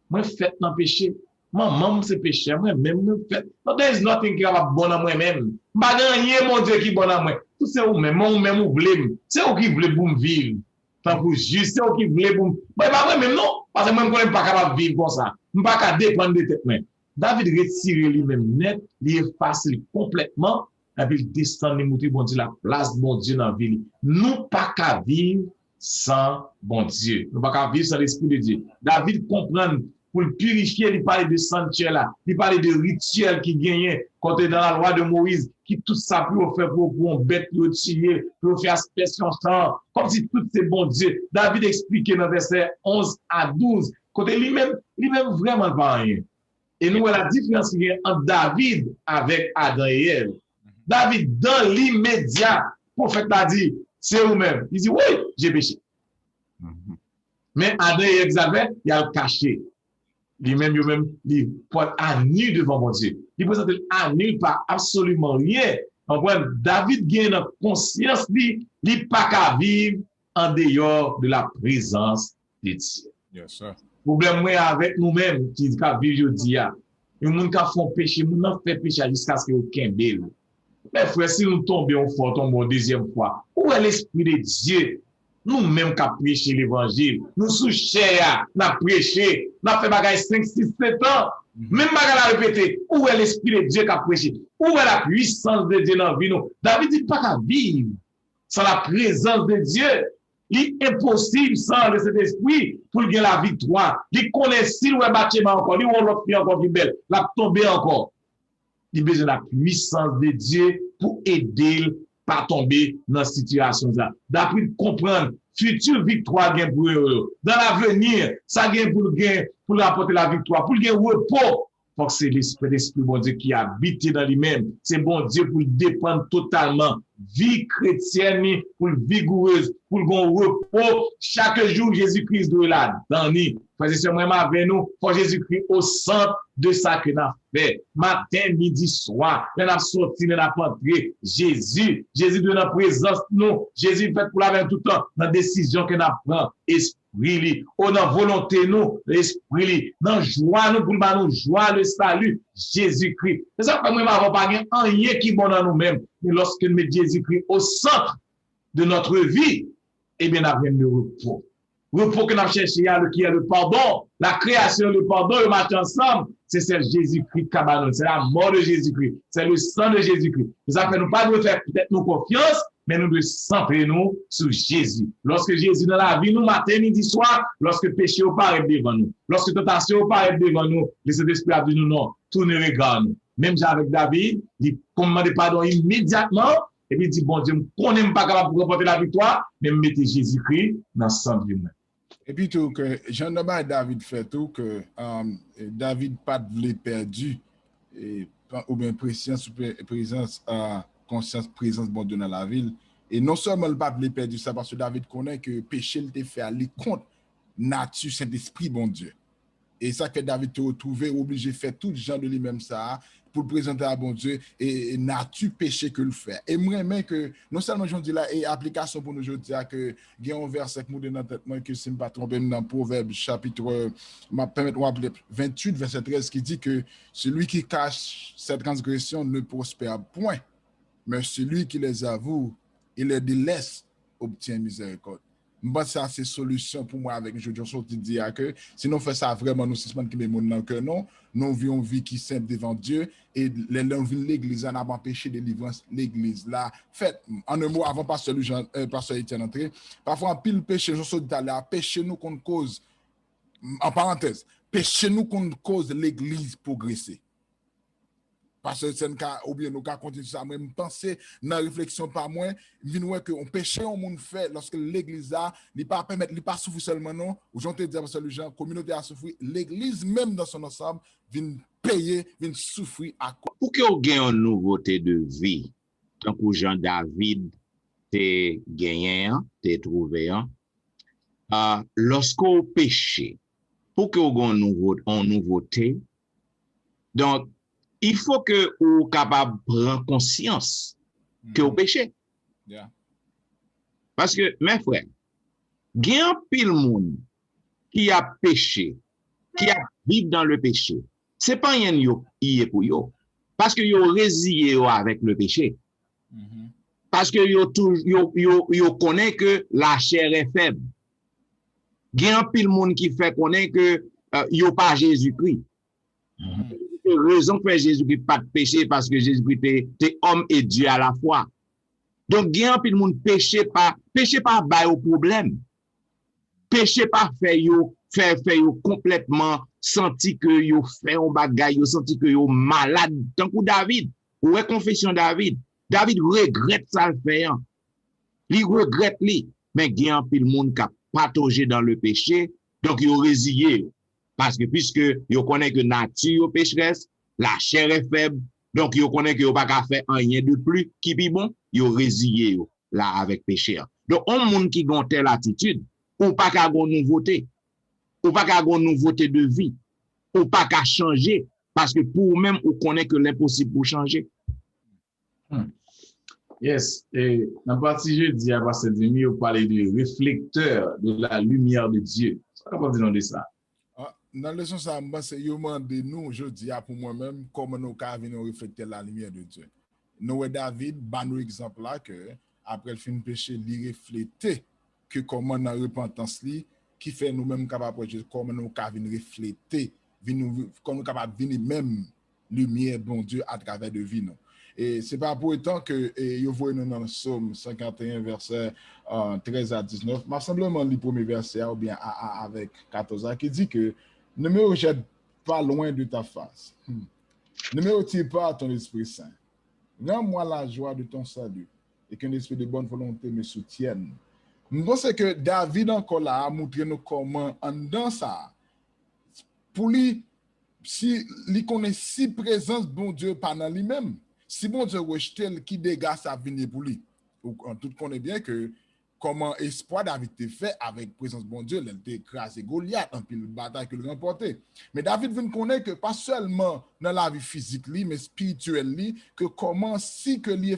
Moi, fait dans péché. Maman, c'est péché. Moi-même, me fait. There is nothing qui va bon à moi-même. Pas rien, mon Dieu, qui bon à moi. Tout c'est vous-même, vous voulez. C'est vous qui voulez pour me vivre. Tant pour juste, c'est vous qui voulez pour me. Moi, pas moi-même, non. Parce que moi, je ne suis pas capable de vivre comme ça. Je ne suis pas capable de dépendre de tête. David retire lui-même net, il efface complètement, et puis il descend les moutons, bon Dieu, la place de bon Dieu dans la ville. Nous pas qu'à vivre sans bon Dieu. Nous pas qu'à vivre sans l'Esprit de Dieu. David comprend, pour le purifier, il parlait de sanctuaire là, il parlait de rituels qui gagnaient, quand dans la loi de Moïse, qui tout ça pour faire pour un bête, pour tuer, pour faire aspersion sang, comme si tout c'est bon Dieu. David expliquait dans verset 11 à 12, côté lui-même vraiment pas rien. Et nous, la différence qu'il y a entre David avec Adam et Ève. David, dans l'immédiat, le prophète a dit, c'est vous-même. Il dit, oui, j'ai péché. Mais Adam et Ève, il a caché. Lui-même, il porte à nu devant mon Dieu. Il présente à nu par absolument rien. David gagne une conscience, il n'est pas qu'à vivre en dehors de la présence de Dieu. Yes, sir. Problème avec nous-mêmes qui vivent aujourd'hui. Les gens qui font péché, les gens qui font péché jusqu'à ce qu'il y ait aucun bel. Mais frère, si nous tombons une fois, tombons une deuxième fois, où est l'Esprit de Dieu? Nous-mêmes qui prêchons l'évangile, nous sous chair, nous prêché, nous fait bagaille 5, 6, 7 ans. Même bagaille à répéter, où est l'Esprit de Dieu qui a prêché? Où est la puissance de Dieu dans la vie? David dit pas qu'à vivre sans la présence de Dieu. Il est impossible sans le Saint-Esprit pour gagner la victoire. Il connaît si le bâtiment encore, il a l'autre fille encore qui belle, la tomber encore. Il a besoin de la puissance de Dieu pour aider pas tomber dans cette situation là. D'après comprendre future victoire gain pour eux. Dans l'avenir, ça gain pour apporter la victoire, pour gagner repos. Parce que c'est l'Esprit bon Dieu qui habite dans lui-même. C'est bon Dieu pour dépendre totalement. Vie chrétienne, pour le vigoureuse, pour le bon repos. Chaque jour, Jésus-Christ doit là dans nous. Frères et sœurs, moi, avec nous, pour Jésus-Christ au centre de ça que nous avons fait. Matin, midi, soir, nous avons sorti, nous avons entré. Jésus doit dans la présence de nous. Jésus fait pour la même tout le temps, dans la décision que nous prenons. Esprit, dans la volonté, nous, l'esprit, dans la joie, nous, pour nous, joie, le salut, Jésus-Christ. C'est ça que nous n'avons pas rien qui est bon dans nous-mêmes. Mais lorsque nous mettons Jésus-Christ au centre de notre vie, eh bien, nous avons le repos. Repos que nous avons cherché, qui est le pardon, la création, le pardon, le match ensemble, c'est Jésus-Christ Cabanon, c'est la mort de Jésus-Christ, c'est le sang de Jésus-Christ. Ça fait nous pas de faire peut-être nos confiance, mais nous devons centrer nous sur Jésus. Lorsque Jésus dans la vie, nous, matin, midi, soir, lorsque péché au paraît devant nous, lorsque tentation au paraît devant nous, le Saint-Esprit a dit nous, non, tout ne regarde nous. Même avec David, il commande pardon immédiatement, et puis il dit, bon Dieu, on n'est pas capable de remporter la victoire, mais mettez Jésus-Christ dans le centre du monde. Et puis tout que Jean-Norbert David fait tout que David pas de perdu ou bien présence conscience présence bon Dieu dans la ville et non seulement le pas de perdu ça parce que David connaît que péché il te fait aller contre nature Saint-Esprit bon Dieu. Et ça que David te retrouvé obligé de faire tout genre de lui-même ça pour le présenter à bon Dieu et nature péché que le fait. Et moi même que non seulement je dis là et application pour nous je dis que il y a un verset que nous dans tête moi que si me pas tromper dans Proverbe chapitre m'a permettre rappeler 28 verset 13 qui dit que celui qui cache cette transgression ne prospère point, mais celui qui les avoue et les délaisse obtient miséricorde. Moi, ça, c'est solution pour moi avec Jojo qui dit que si nous faisons ça vraiment, nous sommes qui dans que non, nous vivons une vie qui est simple devant Dieu et les l'église, on a empêché de délivrance l'église là. Fait, en un mot, avant pasteur Etienne entrer, parfois en pile péché, je suis dit là, péché nous qu'on cause, en parenthèse, péché nous qu'on cause l'église progresser. Parce que c'est un cas, ou bien nous cas continuer ça, même penser dans la réflexion par moi, venir que on péché on monde fait lorsque l'église a, il pas permettre, il pas souffrir seulement non, ou j'en te dire parce que les gens, communauté a souffrir, l'église même dans son ensemble vient payer, vient souffrir à quoi. Pour que vous gagnez une nouveauté de vie, tant que Jean-David t'es gagné, t'es trouvé, lorsqu'on péché, pour que vous gagnez une nouveauté, donc il faut que vous soyez capable de prendre conscience que vous péchez. Yeah. Parce que, mes frères, il y a un pile monde qui a péché, qui a vécu dans le péché. Ce n'est pas rien qui est pour eux. Parce que vous résiliez avec le péché. Parce que vous connaissez que la chair est faible. Gen un pile monde qui fait connaître que yo pas Jésus-Christ. Raison que Jésus-Christ pas de péché parce que Jésus-Christ était homme et Dieu à la fois. Donc, gen un pile monde péché pas bay au problème. Péché pas fait yo complètement senti que yo fait un bagay, yo senti que yo malade. Tant que David, ouais confession David regrette ça le fait. Il regrette li, mais gen un pile monde qui a patogé dans le péché, donc yo résilié. Parce que puisque yo connaît que nature pécheresse, la chair est faible, donc yo connaît que yo pas qu'à faire rien de plus qui pi bon, yo résilié là avec péché. Donc un monde qui gon telle attitude, ou pas qu'à gon nouveauté, ou pas qu'à gon nouveauté de vie, ou pas qu'à changer, parce que pour même ou connaît que l'impossible pour changer. Yes, et dans la partie jeudi, à passer de mieux, on parlait de réflecteur de la lumière de Dieu. Comment dire de ça? Dans le sens ça, c'est de nous, je dis pour moi-même, comment nous avons refléter la lumière de Dieu. Nous, David, nous exemple là que après le film péché, il refléter que comment dans repentance qui fait nous-mêmes capables de comment nous avons refléter, comment nous capables de venir même lumière bon Dieu à travers de vie. Et c'est pas pour autant que vous voyez dans le Psaume 51, verset 13 à 19, mais simplement le premier verset, ou bien avec 14, qui dit que ne me rejette pas loin de ta face. Ne me retire pas ton Esprit Saint. Rends-moi la joie de ton salut et qu'un esprit de bonne volonté me soutienne. Je pense que David encore là a montré nous comment en dans ça, pour lui, si il connaît si présence bon Dieu pendant lui-même, si bon Dieu rejette qui dégâts ça venir pour lui. On tout connaît bien que comment espoir David te fait avec présence bon Dieu, il a écrasé Goliath en pile bataille qu'il a remporté. Mais David vient connaître que pas seulement dans la vie physique, mais spirituelle, que comment si que lui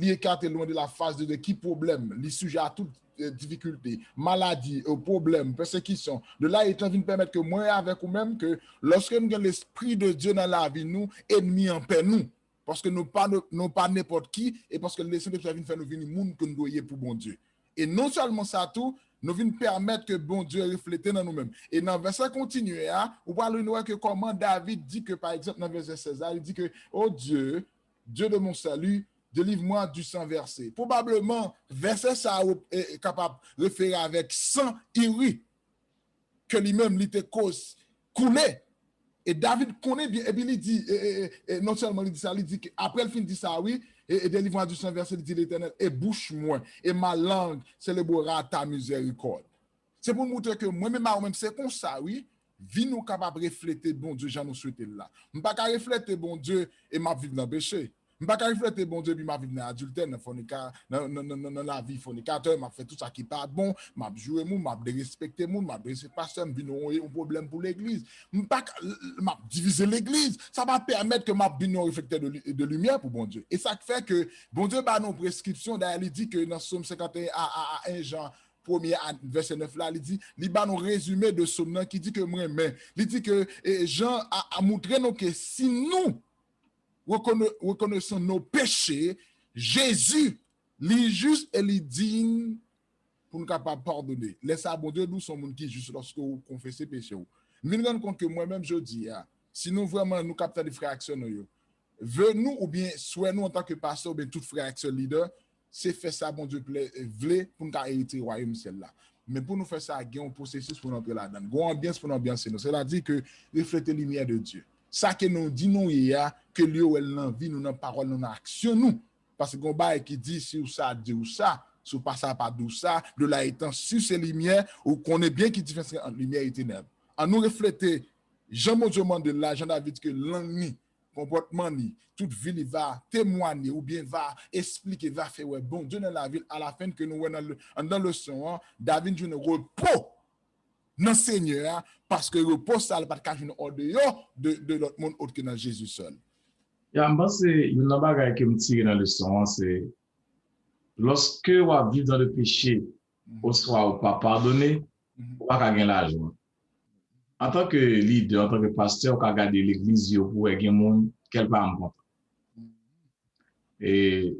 écarté loin de la face de qui problème, lui sujet à toute difficulté, maladie, problème, persécution. De là, il est en train de permettre que moi avec ou même que lorsque nous avons l'esprit de Dieu dans la vie, nous, ennemis en paix nous. Parce que nous pas n'importe qui et parce que le Seigneur vient faire nous venir monde que nous doyons pour bon Dieu. Et non seulement ça tout, nous venons permettre que bon Dieu reflète dans nous-mêmes. Et dans le verset continué, on parle que comment David dit que, par exemple, dans le verset 16, il dit que, oh Dieu, Dieu de mon salut, délivre-moi du sang versé. Probablement, verset ça est capable de référer avec sang iri que lui-même, il était cause coulé. Et David connaît bien, et puis il dit, non seulement il dit ça, il dit qu'après le film dit ça, oui, et délivre-moi du sang versé, il dit l'Éternel, et bouche-moi, et ma langue célébrera ta miséricorde. C'est pour montrer que moi-même, c'est comme ça, oui, vie nous capable de refléter bon Dieu, j'en nous souhaite là. Je ne peux pas refléter bon Dieu et ma vie dans le péché. Je ne peux pas refléter bon Dieu et ma vie dans l'adultère, dans la vie fornicateur, je fais tout ça qui n'est pas bon, je joue, je respecte, je respecte pasteur, je vis un problème pour l'église. Je ne peux pas diviser l'église. Ça va permettre que je vis un réflecteur de lumière pour bon Dieu. Et ça fait que bon Dieu a nos prescriptions. D'ailleurs, il dit que dans Somme 51 à 1 Jean, premier verset 9 là, il dit, il y a un résumé de Somme qui dit que moi, mais il dit que Jean a montré nous que si nous reconnaissons nos péchés, Jésus, il juste et il digne pour nous capables pardonner. Laissez bon Dieu, nous sommes qui juste lorsque vous confessez péché. Je me rends compte que moi-même, je dis, si nous vraiment nous captons des frères actionnaires, venez-nous ou bien soit nous en tant que pasteur ou bien tout frère action leader, c'est faire ça, bon Dieu, voulait pour nous hériter le royaume celle-là. Mais pour nous faire ça, il y a un processus pour nous entrer là-dedans. Il y a une ambiance pour nous ambiancer. C'est-à-dire que refléter la lumière de Dieu. Ça que nous disons, que lui ou elle l'envie, nous n'avons parole, nous n'avons action, nous. Parce qu'on a qui dit si ou ça, dit ou ça, si ou pas ça, pas d'où ça, de là étant sur ces lumières, ou qu'on est bien qui différencie entre lumière et ténèbres. En nous refléter, Jean-Mondieu Mandela, Jean-David, que l'ennemi, comportement, toute ville il va témoigner ou bien va expliquer, va faire, ouais, bon, Dieu dans la ville, à la fin que nous, dans le son, David joue un repos dans le Seigneur, parce que le repos, ça ne va pas en dehors de l'autre monde autre que dans Jésus seul. Je pense que une chose qui me tire dans le son, c'est lorsque on vit dans le péché, au soit ou pas pardonné, on va pas gagner l'argent. En tant que leader, en tant que pasteur, on va garder l'église pour aider les gens quelque part en compte. Et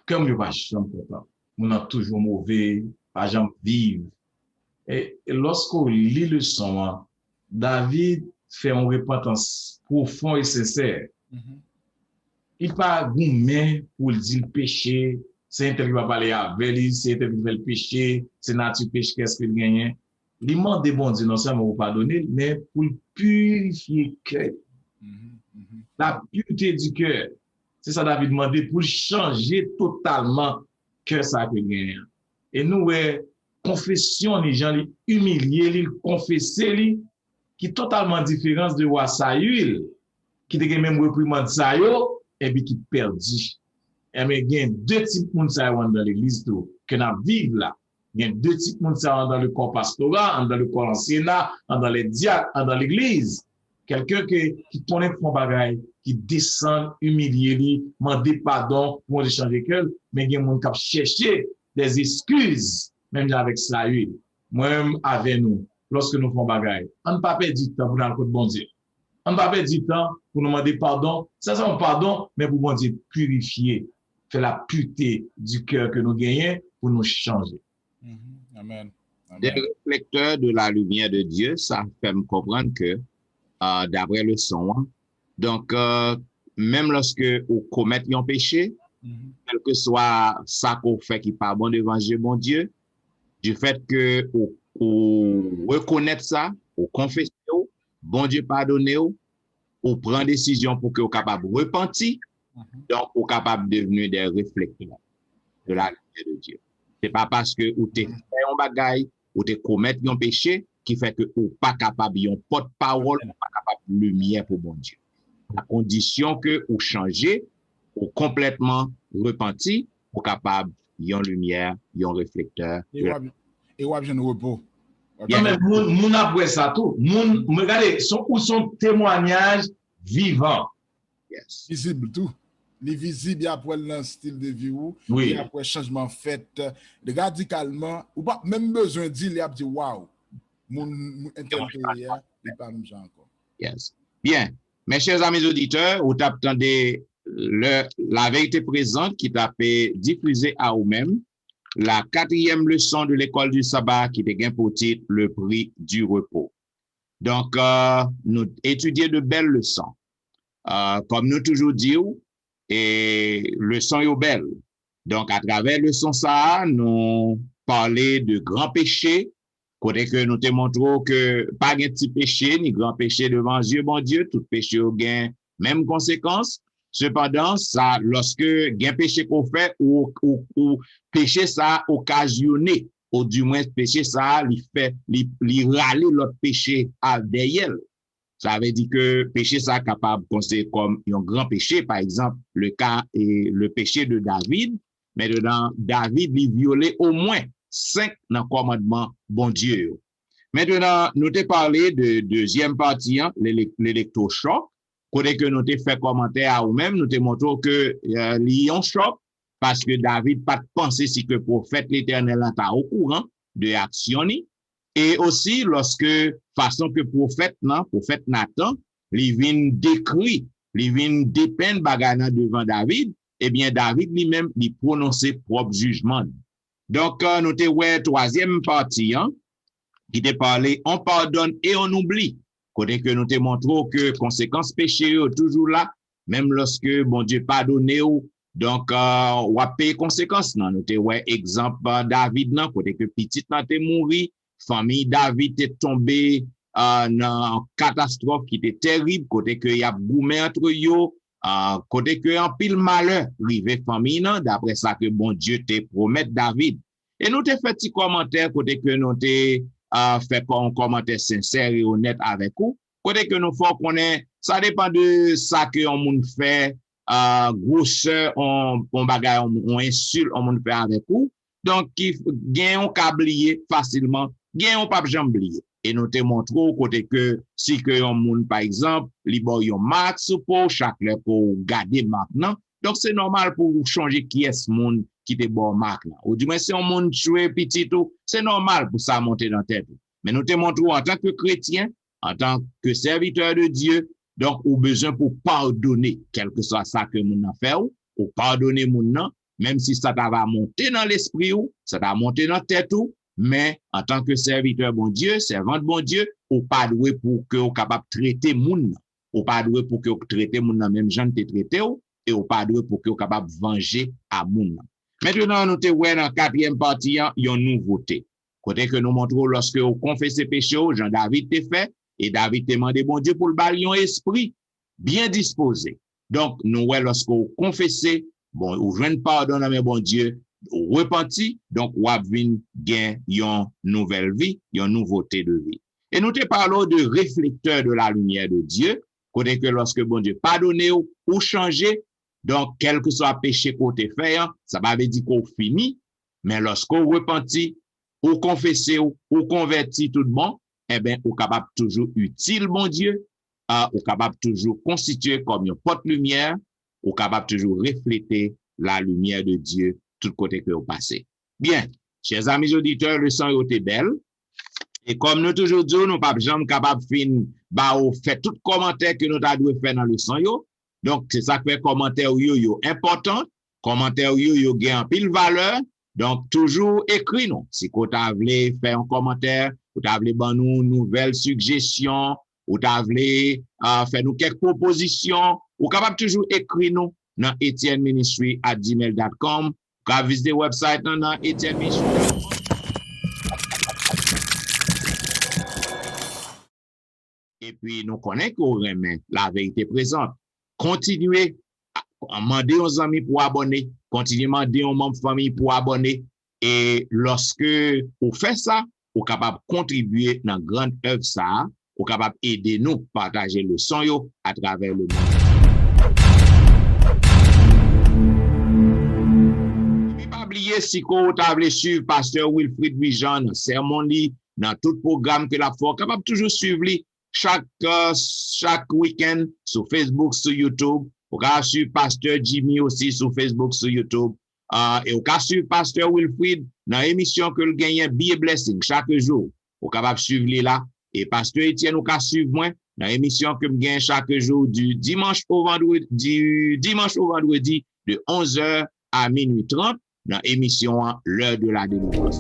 comme je ne suis pas content, on a toujours mauvais, pas jamais vivre Et lorsqu'on lit le son, David fait une repentance profonde et sincère. Il pas gourmet pour dire le péché, c'est un tel qui va parler avec lui, c'est un tel qui fait le péché, c'est nature péché, qu'est-ce qu'il gagne. Il demande bon Dieu non seulement pour pardonner, mais pour purifier le cœur. La pureté du cœur. C'est ça David demandé pour changer totalement le cœur ça que gagne. Et nous, confession, les gens, les humilier, les confesser, qui est totalement différent de roi Saül, qui a même reprimande Saül, et puis qui perdu. Et bien, il y a deux types de monde dans l'église que nous vivons là. Il y a deux types de monde dans le corps pastoral, dans le corps enseignant, dans les diacres, dans l'église. Quelqu'un qui connaît son bagage, qui descend, humilié, demander pardon pour changer de cœur, mais il y a des gens qui cherchent des excuses, même avec Saül. Moi-même, avec nous, lorsque nous faisons bagage, on ne peut pas perdre du temps pour dans le côté de bon Dieu. On ne peut pas perdre du temps pour nous demander pardon. Ça, c'est un pardon, mais pour bon Dieu purifier, faire la pureté du cœur que nous gagnons pour nous changer. Amen. Des réflecteurs de la lumière de Dieu, ça fait me comprendre que, d'après le son, donc, même lorsque vous commettez un péché, quel que soit ça qu'on fait qui n'est pas bon devant Dieu, bon Dieu, du fait que vous reconnaissez ça, vous confessez, bon Dieu pardonnez, vous prenez décision pour que vous soyez capable de repentir, donc vous soyez capable de devenir des réflecteurs de la lumière de Dieu. Ce n'est pas parce que vous avez fait un bagage, vous avez commis un péché qui fait que vous n'êtes pas capable de porte-parole, vous n'êtes pas capable de lumière pour bon Dieu. À condition que vous changez, vous complètement repenti, vous capable de lumière, de réflecteur. Et vous avez un repos. Non, mais moun après ça tout. Regardez, son témoignage vivant. Yes. Visible tout. Les visibles après le style de vie ou, oui. Et après changement fait, radicalement, ou pas même besoin de dire, il a dit waouh, mon interpellé, il pas même genre encore. Yes. Bien. Mes chers amis auditeurs, vous attendez la vérité présente qui t'a fait diffuser à vous-même la 4e leçon de l'école du sabbat qui te gagne pour titre le prix du repos. Donc, nous étudions de belles leçons. Comme nous toujours disons, et leçon est belle. Donc, à travers leçon ça, nous parler de grands péchés, côté que nous te montrons que pas de petit péché, ni grand péché devant Dieu, bon Dieu, tout péché au gain, même conséquence. Cependant, ça, lorsque gain péché qu'on fait, ou péché ça occasionné, ou du moins péché ça, il râler l'autre péché à derrière. Ça veut dire que péché ça capable de considérer comme un grand péché, par exemple, le cas est le péché de David, mais dedans, David, il violait au moins 5 dans le commandement bon Dieu. Maintenant, nous t'ai parlé de deuxième partie, l'électrochoc. Côté que nous t'ai fait commentaire à nous-mêmes, nous t'ai montré que il y a un choc parce que David pas pensé si que prophète l'Éternel est au courant de l'action. Et aussi, lorsque, façon que prophète Nathan, il vient décrit, il vient dépeindre bagana devant David, eh bien, David lui-même, il prononçait propre jugement. Donc, nous t'ai troisième partie, qui te parlé, on pardonne et on oublie. Côté que nous te montrons que conséquences péché toujours là, même lorsque bon Dieu pardonne, donc on va payer conséquences. Non, nous te exemple David non, côté que petit nan te mouri, famille David est tombé dans catastrophe qui était terrible, côté que y a goumé entre yo, côté que en pile malheur rivé famille non, d'après ça que bon Dieu te promet David. Et nous te fait petit commentaire côté que nous te fait un commentaire sincère et honnête avec vous. Côté que nous faut qu'on est, ça dépend de ça que on moun fait, grosseur, on bagaille, on insulte, on moun fait avec vous. Donc, qui gagne on câblier facilement, gagne on pas jamblier. Et nous te montrons côté que si que on moun par exemple, li bo yon max pour chaque le pour garder maintenant. Donc c'est normal pour changer qui est moun qui te bon marque là. Ou du moins si on monde jouer petit tout, c'est normal pour ça monter dans tête. Mais nous te montrons en tant que chrétien, en tant que serviteur de Dieu, donc ou besoin pour pardonner quel que soit ça que moun a fait ou pardonner moun nan, même si ça va monter dans l'esprit ou ça va monter dans tête ou, mais en tant que serviteur bon Dieu, servant de bon Dieu, ou pas doué pour que vous capable traiter moun, ou pas doué pour que vous traiter moun nan même gens te traité et ou pas doué pour que vous capable venger à moun. Maintenant nous te ouais dans quatrième partie une nouveauté. Côté que nous montrons lorsque vous confessez péché, Jean-David te fait et David te demandé bon Dieu pour le balion esprit bien disposé. Donc nous ouais lorsque vous confessez, bon ou joindre pardon dans mes bon Dieu, ou repenti, donc ou vinn gain une nouvelle vie, une nouveauté de vie. Et nous te parlons de réflecteur de la lumière de Dieu, côté que lorsque bon Dieu pardonne ou changer, donc quel que soit péché qu'on te fait, ça va veut dire qu'on finit, mais lorsqu'on repentit, ou confesser ou convertir tout le monde, eh bien, ou capable toujours utile, bon Dieu, ou capable toujours constituer comme une porte-lumière, ou capable toujours refléter la lumière de Dieu tout côté que vous passez. Bien, chers amis auditeurs, le son est belle. Et comme nous toujours disons, nous pas jamais capable fin bah ou fait tout commentaire que nous avons faire dans le son yo. Donc c'est ça que fait commentaire yo important, commentaire yo gagne pile valeur. Donc toujours écrit nous. Si vous voulez faire un commentaire, vous voulez ban nous nouvelles suggestions, vous voulez faire nous quelques propositions, vous capable toujours écrire nous dans etienneministry@gmail.com. Quand visiter le website dans Etienne Ministry. Et puis, nous connaissons qu'on remet la vérité présente. Continuez à demander aux amis pour abonner. Continuez à demander aux membres de famille pour abonner. Et lorsque vous faites ça, vous êtes capable de contribuer dans la grande œuvre ça. Vous êtes capable d'aider nous à partager le son à travers le monde. Si vous avez suivre Pasteur Wilfrid Vision, sermon dans tout programme que la foi capable toujours suivre chaque week-end sur Facebook, sur YouTube. Vous pouvez suivre Pasteur Jimmy aussi sur Facebook, sur YouTube. Et vous pouvez suivre Pasteur Wilfrid dans l'émission que le gagne Be a Blessing chaque jour. Vous pouvez suivre là. Et Pasteur Etienne, vous pouvez suivre moi dans l'émission que je gagne chaque jour du dimanche au vendredi de 11h à minuit 30. Dans l'émission L'heure de la délivrance.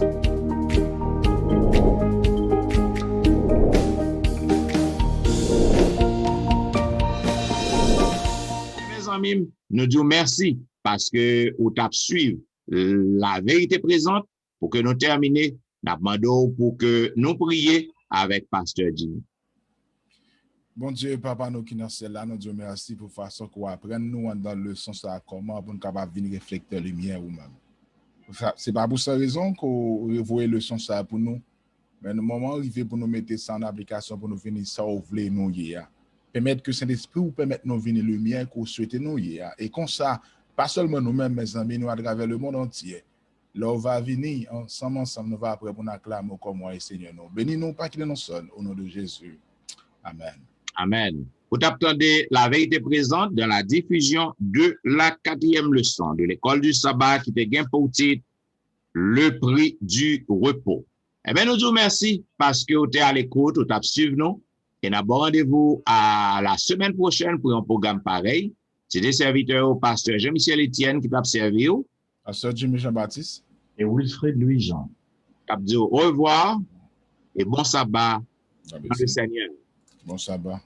Mes amis, nous disons merci parce que vous avez suivi la vérité présente pour que nous terminions. Nous demandons pour que nous prions avec Pasteur Jimmy. Bon Dieu, Papa, nous qui sommes là, nous disons merci pour la façon qu'on apprend nous dans le sens de comment pour nous capables de venir refléter la lumière ou même. C'est pas pour cette raison qu'on revoit le son ça pour nous. Mais le moment arrivé pour nous mettre ça en application, pour nous venir ça ouvrir nous hier. Permettre que Saint-Esprit ou permettre nous venir lumière qu'on souhaite nous hier. Et comme ça, pas seulement nous-mêmes, mes amis, nous à travers le monde entier. Là, on va venir ensemble, nous va après pour nous acclamer comme moi et Seigneur nous. Bénis-nous, pas qu'il nous sonne, au nom de Jésus. Amen. Amen. Vous attendez la vérité présente dans la diffusion de la 4e leçon de l'école du sabbat qui te gagne pour titre le prix du repos. Eh bien, nous vous merci parce que vous êtes à l'écoute, vous avez suivi nous et nous avons rendez-vous à la semaine prochaine pour un programme pareil. C'est des serviteurs au pasteur Jean-Michel Etienne qui t'a servi. Pasteur Jimmy Jean-Baptiste et Wilfrid Louis-Jean. T'a dit au revoir et bon sabbat dans le Seigneur. Bon sabbat.